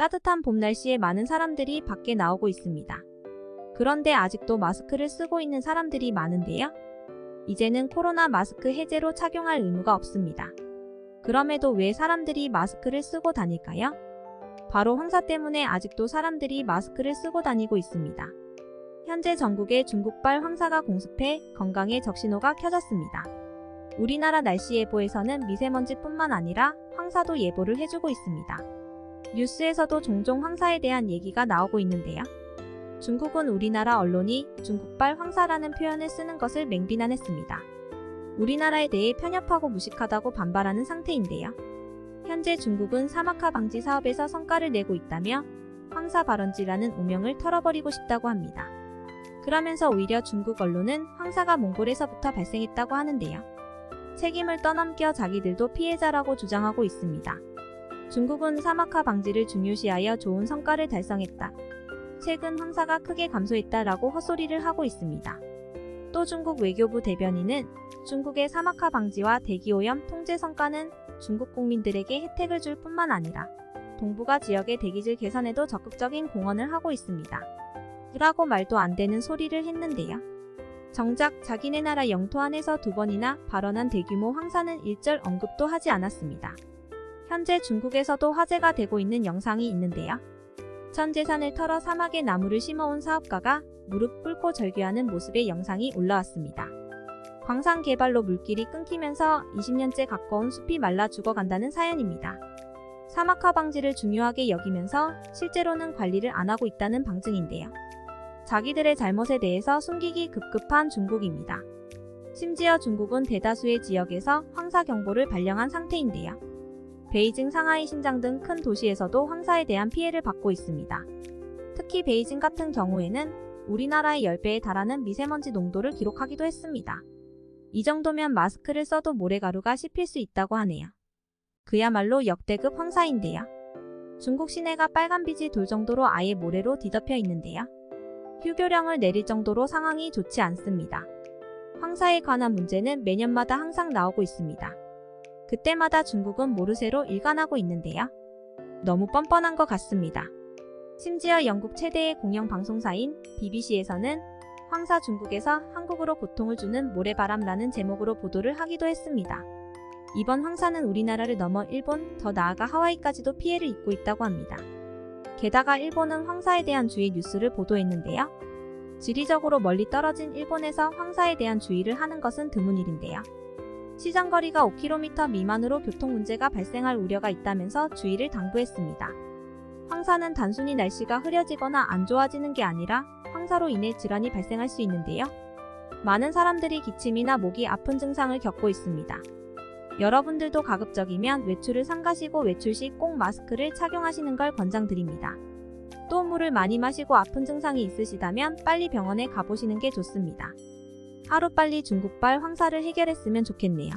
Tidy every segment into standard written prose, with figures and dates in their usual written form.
따뜻한 봄 날씨에 많은 사람들이 밖에 나오고 있습니다. 그런데 아직도 마스크를 쓰고 있는 사람들이 많은데요. 이제는 코로나 마스크 해제로 착용할 의무가 없습니다. 그럼에도 왜 사람들이 마스크를 쓰고 다닐까요? 바로 황사 때문에 아직도 사람들이 마스크를 쓰고 다니고 있습니다. 현재 전국에 중국발 황사가 공습해 건강에 적신호가 켜졌습니다. 우리나라 날씨 예보에서는 미세먼지뿐만 아니라 황사도 예보를 해주고 있습니다. 뉴스에서도 종종 황사에 대한 얘기가 나오고 있는데요. 중국은 우리나라 언론이 중국발 황사라는 표현을 쓰는 것을 맹비난했습니다. 우리나라에 대해 편협하고 무식하다고 반발하는 상태인데요. 현재 중국은 사막화 방지 사업에서 성과를 내고 있다며 황사 발원지라는 오명을 털어버리고 싶다고 합니다. 그러면서 오히려 중국 언론은 황사가 몽골에서부터 발생했다고 하는데요. 책임을 떠넘겨 자기들도 피해자라고 주장하고 있습니다. 중국은 사막화 방지를 중요시하여 좋은 성과를 달성했다. 최근 황사가 크게 감소했다라고 헛소리를 하고 있습니다. 또 중국 외교부 대변인은 중국의 사막화 방지와 대기오염 통제 성과는 중국 국민들에게 혜택을 줄 뿐만 아니라 동북아 지역의 대기질 개선에도 적극적인 공헌을 하고 있습니다. 라고 말도 안 되는 소리를 했는데요. 정작 자기네 나라 영토 안에서 2번이나 발원한 대규모 황사는 일절 언급도 하지 않았습니다. 현재 중국에서도 화제가 되고 있는 영상이 있는데요. 전 재산을 털어 사막에 나무를 심어온 사업가가 무릎 꿇고 절규하는 모습의 영상이 올라왔습니다. 광산 개발로 물길이 끊기면서 20년째 가꿔온 숲이 말라 죽어간다는 사연입니다. 사막화 방지를 중요하게 여기면서 실제로는 관리를 안 하고 있다는 방증인데요. 자기들의 잘못에 대해서 숨기기 급급한 중국입니다. 심지어 중국은 대다수의 지역에서 황사 경보를 발령한 상태인데요. 베이징, 상하이, 신장 등 큰 도시에서도 황사에 대한 피해를 받고 있습니다. 특히 베이징 같은 경우에는 우리나라의 10배에 달하는 미세먼지 농도를 기록하기도 했습니다. 이 정도면 마스크를 써도 모래가루가 씹힐 수 있다고 하네요. 그야말로 역대급 황사인데요. 중국 시내가 빨간빛이 돌 정도로 아예 모래로 뒤덮여 있는데요. 휴교령을 내릴 정도로 상황이 좋지 않습니다. 황사에 관한 문제는 매년마다 항상 나오고 있습니다. 그때마다 중국은 모르쇠로 일관하고 있는데요. 너무 뻔뻔한 것 같습니다. 심지어 영국 최대의 공영방송사인 BBC에서는 황사 중국에서 한국으로 고통을 주는 모래바람라는 제목으로 보도를 하기도 했습니다. 이번 황사는 우리나라를 넘어 일본, 더 나아가 하와이까지도 피해를 입고 있다고 합니다. 게다가 일본은 황사에 대한 주의 뉴스를 보도했는데요. 지리적으로 멀리 떨어진 일본에서 황사에 대한 주의를 하는 것은 드문 일인데요. 시장거리가 5km 미만으로 교통 문제가 발생할 우려가 있다면서 주의를 당부했습니다. 황사는 단순히 날씨가 흐려지거나 안 좋아지는 게 아니라 황사로 인해 질환이 발생할 수 있는데요. 많은 사람들이 기침이나 목이 아픈 증상을 겪고 있습니다. 여러분들도 가급적이면 외출을 삼가시고 외출 시 꼭 마스크를 착용하시는 걸 권장드립니다. 또 물을 많이 마시고 아픈 증상이 있으시다면 빨리 병원에 가보시는 게 좋습니다. 하루빨리 중국발 황사를 해결했으면 좋겠네요.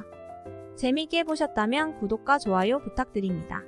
재미있게 보셨다면 구독과 좋아요 부탁드립니다.